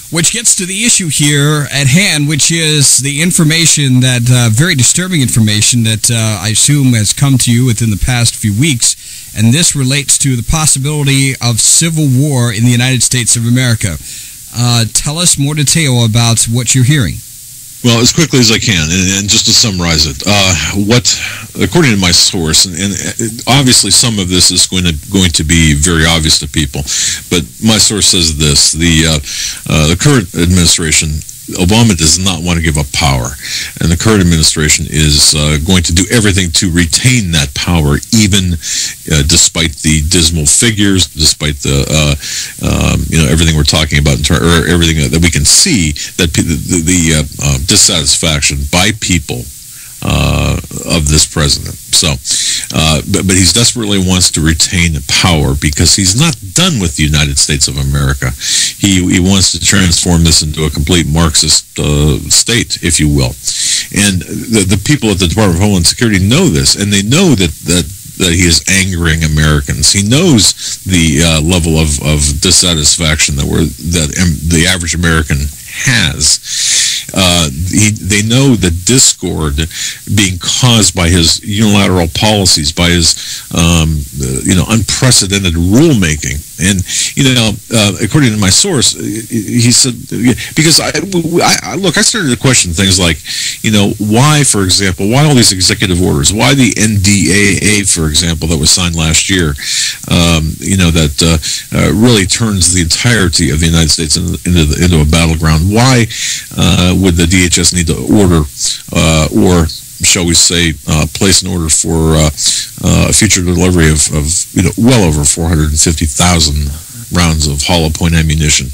Which gets to the issue here at hand, which is the information that, very disturbing information that I assume has come to you within the past few weeks, and this relates to the possibility of civil war in the United States of America. Tell us more detail about what you're hearing. Well, as quickly as I can, and just to summarize it, according to my source, and obviously some of this is going to be very obvious to people, but my source says this: the current administration, Obama does not want to give up power, and the current administration is going to do everything to retain that power, even despite the dismal figures, despite the everything we're talking about, or everything that we can see, that the dissatisfaction by people of this president. So, but he desperately wants to retain power because he's not done with the United States of America. He wants to transform this into a complete Marxist state, if you will. And the people at the Department of Homeland Security know this, and they know that he is angering Americans. He knows the level of dissatisfaction that the average American has. They know the discord being caused by his unilateral policies, by his unprecedented rulemaking. And according to my source, he said, because I started to question things like, why, for example, why all these executive orders? Why the NDAA, for example, that was signed last year? That really turns the entirety of the United States into a battleground. Why would the DHS need to order, or shall we say, place an order for future delivery of well over 450,000 rounds of hollow point ammunition?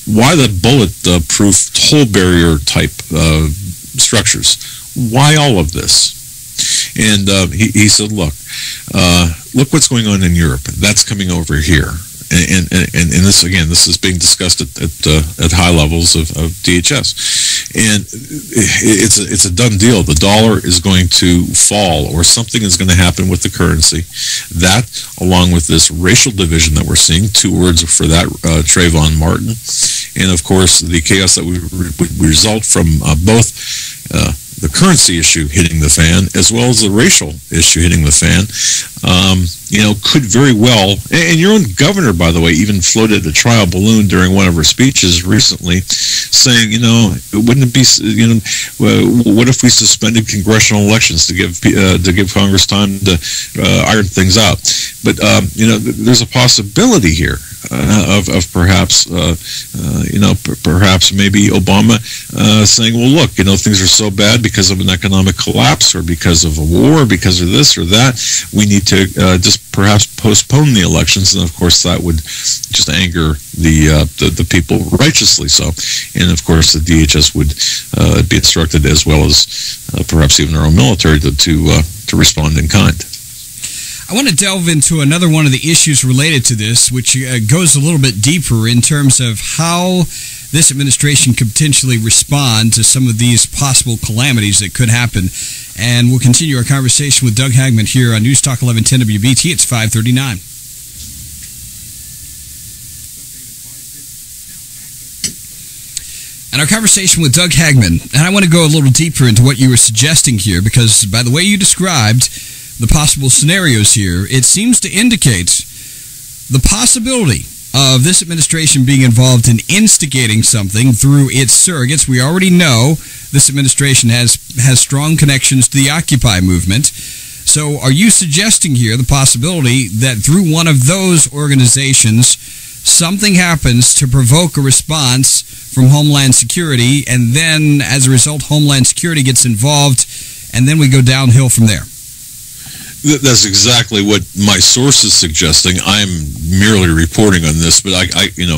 Why the bullet-proof toll barrier type structures? Why all of this? And he said, look what's going on in Europe. That's coming over here. And this, again, this is being discussed at high levels of DHS. And it's a done deal. The dollar is going to fall, or something is going to happen with the currency. That, along with this racial division that we're seeing, 2 words for that, Trayvon Martin, and of course the chaos that would result from both the currency issue hitting the fan as well as the racial issue hitting the fan, could very well, and your own governor, by the way, even floated a trial balloon during one of her speeches recently, saying, wouldn't it be, what if we suspended congressional elections to give Congress time to iron things out? But there's a possibility here of perhaps maybe Obama saying, well, look, things are so bad because of an economic collapse, or because of a war, because of this or that. We need to just perhaps postpone the elections, and of course that would just anger the people righteously so. And of course the DHS would be instructed, as well as perhaps even our own military, to respond in kind. I want to delve into another one of the issues related to this, which goes a little bit deeper in terms of how this administration could potentially respond to some of these possible calamities that could happen. And we'll continue our conversation with Doug Hagman here on News Talk 1110 WBT. It's 5:39. And our conversation with Doug Hagman, and I want to go a little deeper into what you were suggesting here, because by the way you described the possible scenarios here, it seems to indicate the possibility of this administration being involved in instigating something through its surrogates. We already know this administration has strong connections to the Occupy movement. So are you suggesting here the possibility that through one of those organizations, something happens to provoke a response from Homeland Security, and then as a result, Homeland Security gets involved, and then we go downhill from there? That's exactly what my source is suggesting. I'm merely reporting on this, but I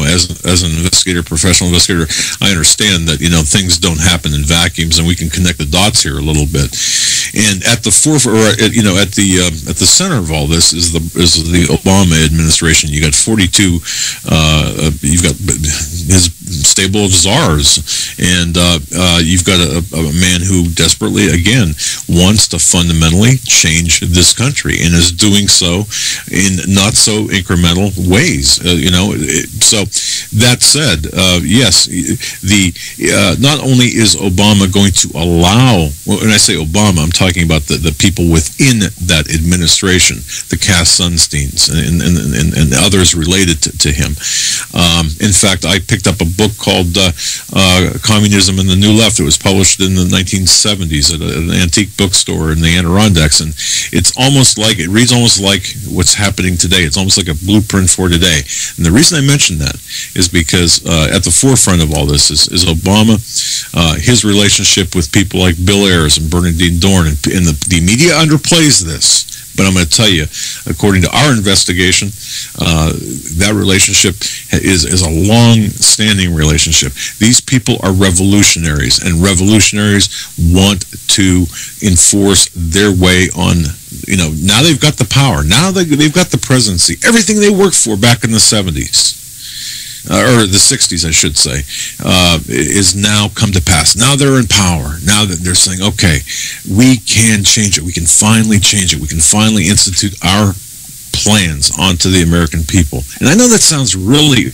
as an investigator, professional investigator, I understand that things don't happen in vacuums, and we can connect the dots here a little bit. And at the forefront, at the center of all this is the Obama administration. You've got his stable of czars, And you've got a man who desperately, again, wants to fundamentally change this country and is doing so in not so incremental ways. So that said, yes, not only is Obama going to allow, when I say Obama, I'm talking about the people within that administration, the Cass Sunsteins and others related to him. In fact, I picked up a book called Communism and the New Left. It was published in the 1970s at an antique bookstore in the Adirondacks, and it reads almost like what's happening today. It's almost like a blueprint for today. And the reason I mention that is because at the forefront of all this is Obama, his relationship with people like Bill Ayers and Bernardine Dorn, and the media underplays this. But I'm going to tell you, according to our investigation, that relationship is a long-standing relationship. These people are revolutionaries, and revolutionaries want to enforce their way on, now they've got the power. Now they've got the presidency. Everything they worked for back in the 70s. Or the 60s, I should say, is now come to pass. Now they're in power. Now that they're saying, okay, we can change it. We can finally change it. We can finally institute our plans onto the American people. And I know that sounds really,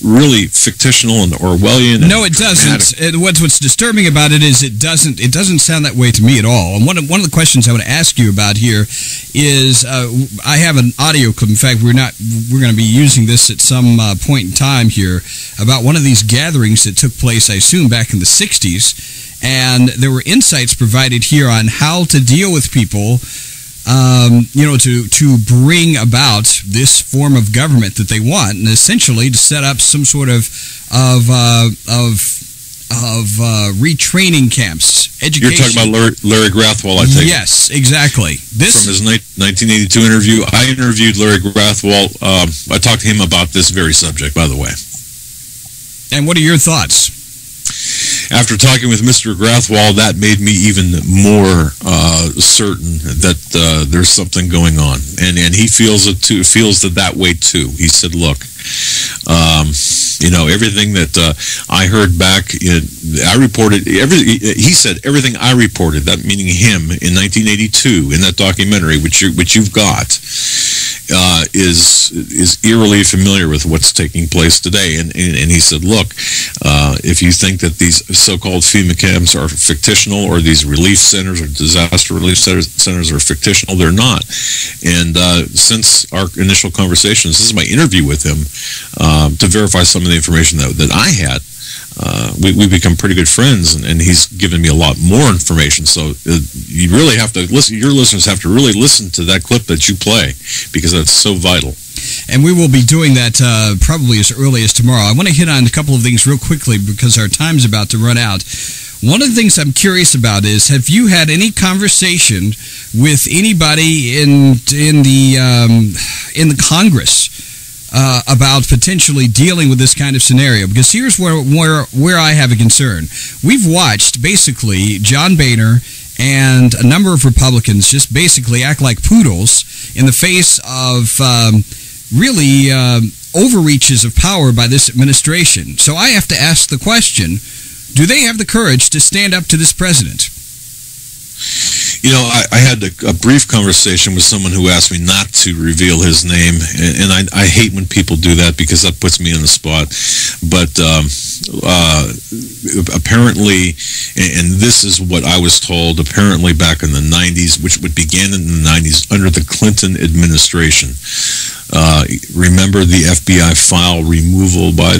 really fictional and Orwellian. No, it doesn't. What's disturbing about it is it doesn't sound that way to me at all. And one of the questions I want to ask you about here is I have an audio clip. In fact, we're going to be using this at some point in time here about one of these gatherings that took place, I assume, back in the 60s. And there were insights provided here on how to deal with people, to bring about this form of government that they want, and essentially to set up some sort of retraining camps, education. You're talking about Larry Grathwohl, I think. Yes, exactly. From his 1982 interview, I interviewed Larry Grathwohl. I talked to him about this very subject, by the way. And what are your thoughts? After talking with Mr. Grathwohl, that made me even more certain that there's something going on, and he feels it too. Feels that way too. He said, "Look, everything that I heard back, I reported. He said everything I reported. That meaning him in 1982 in that documentary, which you've got." Is eerily familiar with what's taking place today, and he said, look, if you think that these so-called FEMA camps are fictional, or these relief centers or disaster relief centers are fictional, they're not. And since our initial conversations, this is my interview with him to verify some of the information that I had. We've become pretty good friends, and he's given me a lot more information. So you really have to listen. Your listeners have to really listen to that clip that you play, because that's so vital. And we will be doing that probably as early as tomorrow. I want to hit on a couple of things real quickly because our time's about to run out. One of the things I'm curious about is, have you had any conversation with anybody in the Congress about potentially dealing with this kind of scenario? Because here's where I have a concern. We've watched basically John Boehner and a number of Republicans just basically act like poodles in the face of really overreaches of power by this administration. So I have to ask the question, do they have the courage to stand up to this president? I had a brief conversation with someone who asked me not to reveal his name, and I hate when people do that because that puts me in the spot. But apparently, and this is what I was told, apparently back in the 90s, which began in the 90s under the Clinton administration. Remember the FBI file removal by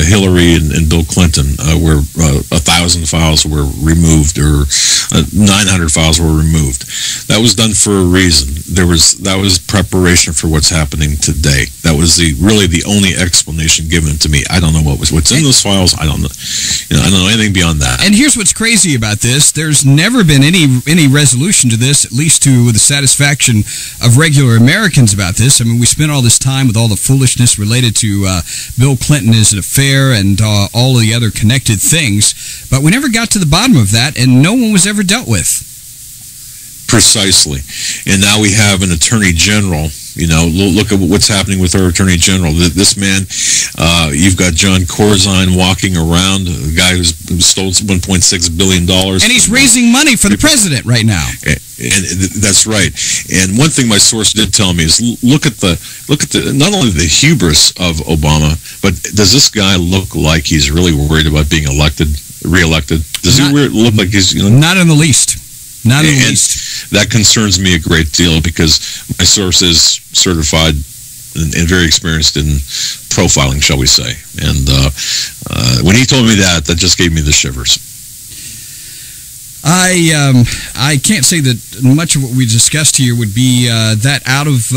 Hillary and Bill Clinton, where 1,000 files were removed, or 900 files were removed. That was done for a reason. That was preparation for what's happening today. That was really the only explanation given to me. I don't know what's in those files. I don't know. I don't know anything beyond that. And here's what's crazy about this: there's never been any resolution to this, at least to the satisfaction of regular Americans about this. I mean, we spent all this time with all the foolishness related to Bill Clinton as an affair and all of the other connected things, but we never got to the bottom of that, and no one was ever dealt with. Precisely. And now we have an attorney general Look at what's happening with our Attorney General. This man, you've got John Corzine walking around, a guy who stole $1.6 billion. And he's raising money for the president right now. And that's right. And one thing my source did tell me is look at the not only the hubris of Obama, but does this guy look like he's really worried about being reelected? Does he look like he's not in the least? Not in the least. That concerns me a great deal because my source is certified and very experienced in profiling, shall we say. And when he told me that just gave me the shivers. I can't say that much of what we discussed here would be that out of,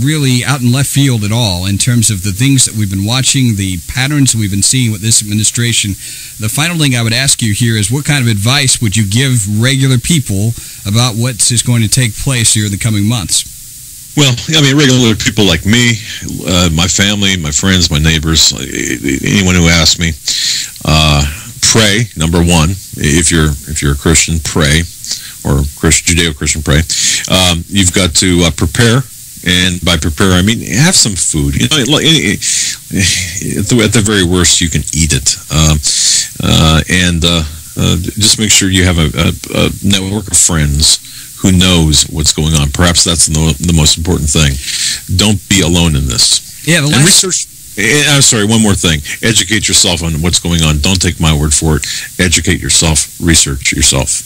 really out in left field at all in terms of the things that we've been watching, the patterns that we've been seeing with this administration. The final thing I would ask you here is what kind of advice would you give regular people about what is going to take place here in the coming months? Well, regular people like me, my family, my friends, my neighbors, anyone who asks me, pray, number one. If you're a Christian, pray, or Judeo-Christian, pray. You've got to prepare, and by prepare I mean have some food. At the very worst, you can eat it, and just make sure you have a network of friends who knows what's going on. Perhaps that's the most important thing. Don't be alone in this. Yeah, and research. I'm sorry, one more thing. Educate yourself on what's going on. Don't take my word for it. Educate yourself. Research yourself.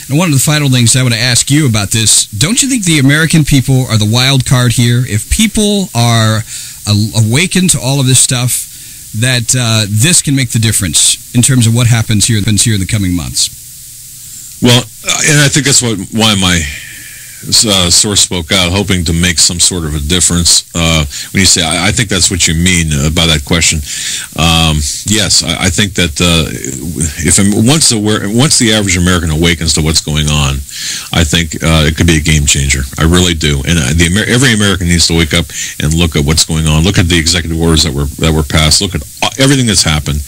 And one of the final things I want to ask you about this, don't you think the American people are the wild card here? If people are awakened to all of this stuff, that this can make the difference in terms of what happens here in the coming months. Well, and I think that's why my source spoke out, hoping to make some sort of a difference. When you say, I think that's what you mean by that question. Yes, I think that once the average American awakens to what's going on, I think it could be a game changer. I really do. And every American needs to wake up and look at what's going on. Look at the executive orders that were passed. Look at everything that's happened,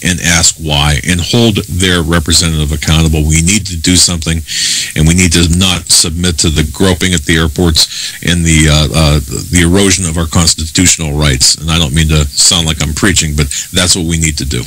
and ask why, and hold their representative accountable. We need to do something, and we need to not submit to the groping at the airports and the erosion of our constitutional rights. And I don't mean to sound like I'm preaching, but that's what we need to do.